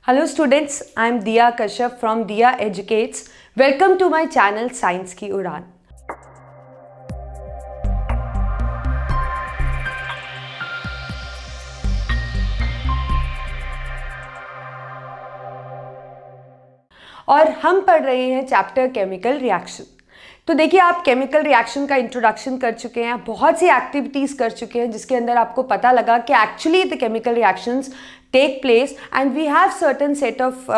Hello students, I am Diya Kashyap from Diya Educates. Welcome to my channel Science की उड़ान. और हम पढ़ रहे हैं चैप्टर केमिकल रिएक्शन. तो देखिए, आप केमिकल रिएक्शन का इंट्रोडक्शन कर चुके हैं, बहुत सी एक्टिविटीज़ कर चुके हैं जिसके अंदर आपको पता लगा कि actually the chemical reactions take place and we have certain set of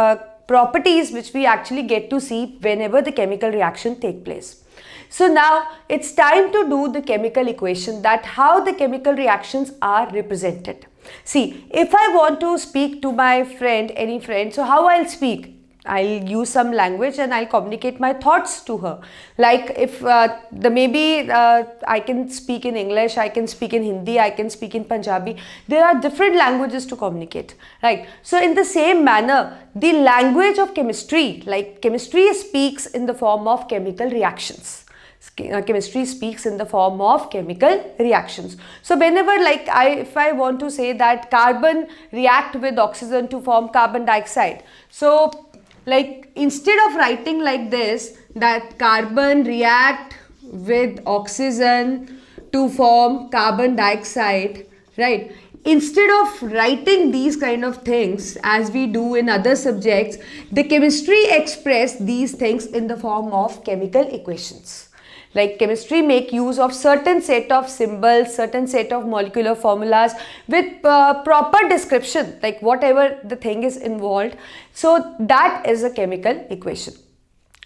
properties which we actually get to see whenever the chemical reaction take place. So now it's time to do the chemical equation, that how the chemical reactions are represented. See, if I want to speak to my friend, any friend, so how I'll speak? I'll use some language and I'll communicate my thoughts to her. Like if I can speak in English, I can speak in Hindi, I can speak in Punjabi. There are different languages to communicate, right? So in the same manner, the language of chemistry, like chemistry speaks in the form of chemical reactions. Chemistry speaks in the form of chemical reactions. So whenever if I want to say that carbon react with oxygen to form carbon dioxide, so instead of writing like this, that carbon react with oxygen to form carbon dioxide, right? Instead of writing these kind of things as we do in other subjects, the chemistry express these things in the form of chemical equations. Like chemistry make use of certain set of symbols, certain set of molecular formulas with proper description, like whatever the thing is involved. So that is a chemical equation.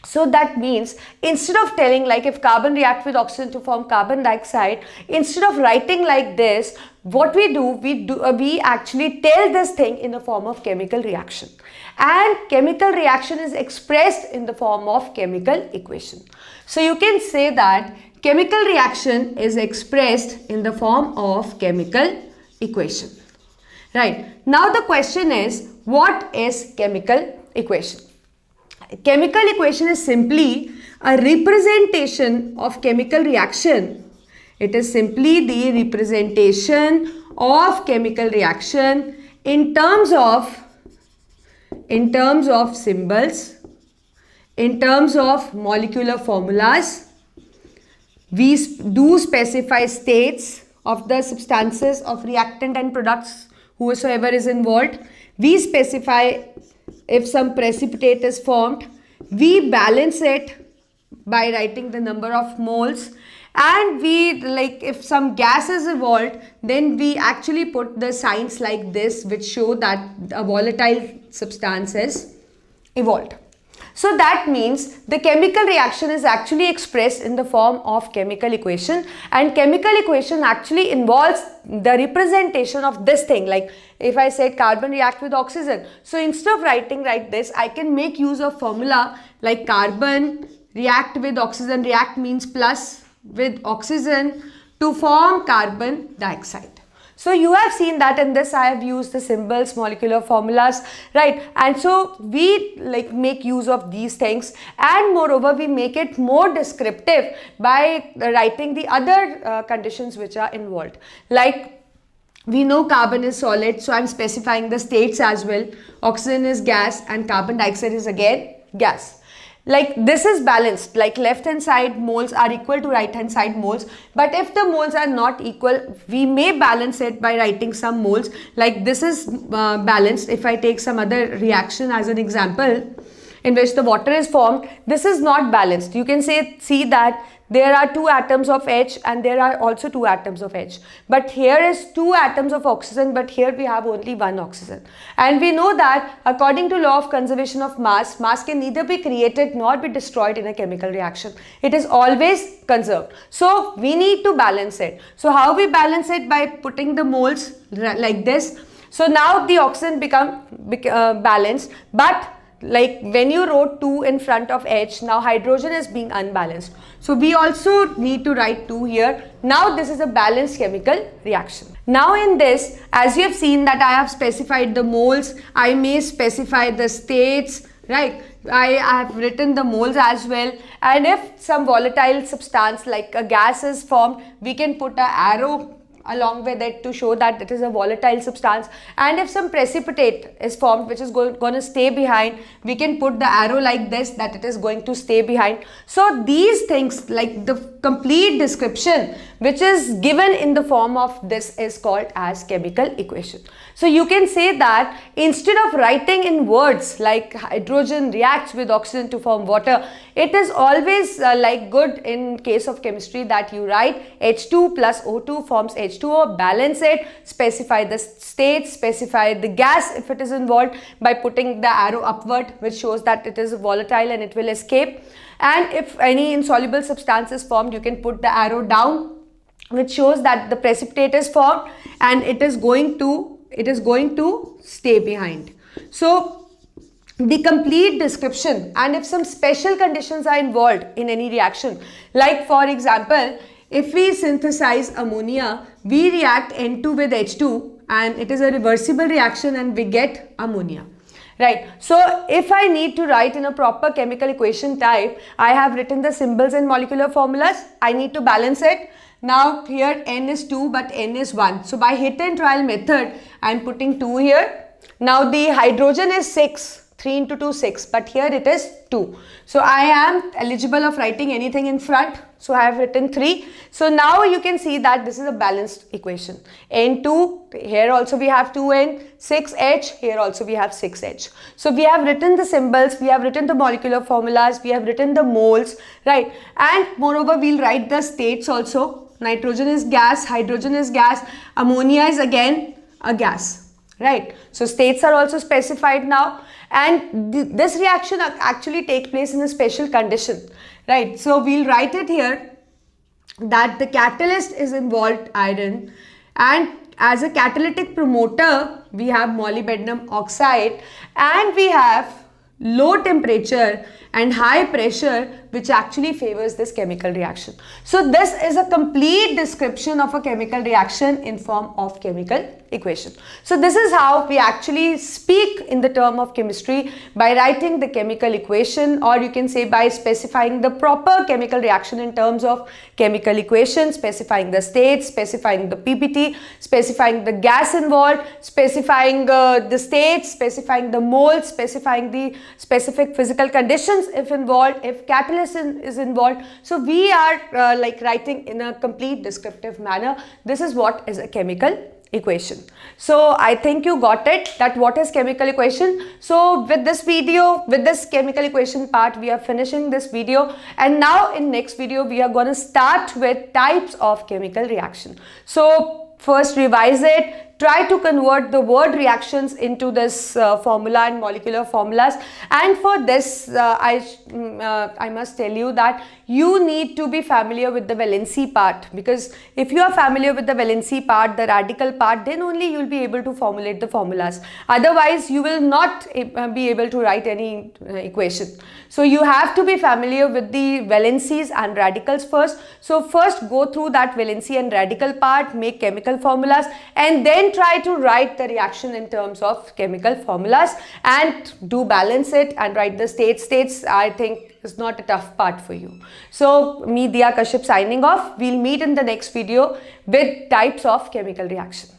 So that means instead of telling like if carbon react with oxygen to form carbon dioxide, instead of writing like this, what we do, we actually tell this thing in the form of chemical reaction. And chemical reaction is expressed in the form of chemical equation. So you can say that chemical reaction is expressed in the form of chemical equation. Right. Now the question is, what is chemical equation? Chemical equation is simply a representation of chemical reaction. It is simply the representation of chemical reaction in terms of symbols, in terms of molecular formulas. We do specify states of the substances of reactant and products whosoever is involved. We specify if some precipitate is formed. We balance it by writing the number of moles, and we if some gas is evolved, then we actually put the signs like this which show that a volatile substance is evolved. So that means the chemical reaction is actually expressed in the form of chemical equation, and chemical equation actually involves the representation of this thing. Like if I say carbon react with oxygen, so instead of writing like this, I can make use of formula like carbon react with oxygen. React means plus with oxygen to form carbon dioxide. So you have seen that in this I have used the symbols, molecular formulas, right? And so we make use of these things, and moreover we make it more descriptive by writing the other conditions which are involved. Like we know carbon is solid, so I am specifying the states as well. Oxygen is gas and carbon dioxide is again gas. Like this is balanced, like left hand side moles are equal to right hand side moles, but if the moles are not equal, we may balance it by writing some moles. Like this is balanced. If I take some other reaction as an example in which the water is formed, this is not balanced. You can see that there are 2 atoms of H and there are also 2 atoms of H, but here is 2 atoms of oxygen, but here we have only 1 oxygen. And we know that according to law of conservation of mass can neither be created nor be destroyed in a chemical reaction. It is always conserved. So we need to balance it. So how we balance it? By putting the moles like this. So now the oxygen become balanced, but like when you wrote 2 in front of H, now hydrogen is being unbalanced. So we also need to write 2 here. Now this is a balanced chemical reaction. Now in this, as you have seen that I have specified the moles, I may specify the states, right? I have written the moles as well, and if some volatile substance like a gas is formed, we can put an arrow along with it to show that it is a volatile substance. And if some precipitate is formed which is going to stay behind, we can put the arrow like this, that it is going to stay behind. So these things, like the complete description which is given in the form of this, is called as chemical equation. So you can say that instead of writing in words like hydrogen reacts with oxygen to form water, it is always like good in case of chemistry that you write H2 plus O2 forms H2O, balance it, specify the state, specify the gas if it is involved by putting the arrow upward, which shows that it is volatile and it will escape. And if any insoluble substance is formed, you can put the arrow down, which shows that the precipitate is formed and it is going to stay behind. So the complete description, and if some special conditions are involved in any reaction, like for example, if we synthesize ammonia, we react N2 with H2 and it is a reversible reaction and we get ammonia. Right. So if I need to write in a proper chemical equation type, I have written the symbols and molecular formulas. I need to balance it. Now here N is 2 but N is 1. So by hit and trial method, I am putting 2 here. Now the hydrogen is 6. 3 into 2, 6, but here it is 2. So I am eligible of writing anything in front. So I have written 3. So now you can see that this is a balanced equation. N2, here also we have 2N, 6H, here also we have 6H. So we have written the symbols, we have written the molecular formulas, we have written the moles, right? And moreover, we'll write the states also. Nitrogen is gas, hydrogen is gas, ammonia is again a gas, right? So states are also specified now. And this reaction actually takes place in a special condition, right? So we'll write it here that the catalyst is involved iron, and as a catalytic promoter we have molybdenum oxide, and we have low temperature and high pressure, which actually favors this chemical reaction. So this is a complete description of a chemical reaction in form of chemical equation. So this is how we actually speak in the term of chemistry, by writing the chemical equation, or you can say by specifying the proper chemical reaction in terms of chemical equation, specifying the state, specifying the PPT, specifying the gas involved, specifying the states, specifying the moles, specifying the specific physical conditions if involved, if catalyst is involved. So we are like writing in a complete descriptive manner. This is what is a chemical equation. So I think you got it, that what is chemical equation. So with this video, with this chemical equation part, we are finishing this video, and now in next video we are going to start with types of chemical reaction. So first revise it, try to convert the word reactions into this formula and molecular formulas. And for this I must tell you that you need to be familiar with the valency part, because if you are familiar with the valency part, the radical part, then only you will be able to formulate the formulas. Otherwise you will not be able to write any equation. So you have to be familiar with the valencies and radicals first. So first go through that valency and radical part, make chemical formulas, and then try to write the reaction in terms of chemical formulas, and do balance it and write the states. I think is not a tough part for you. So me, Diya Kashyap, signing off. We'll meet in the next video with types of chemical reaction.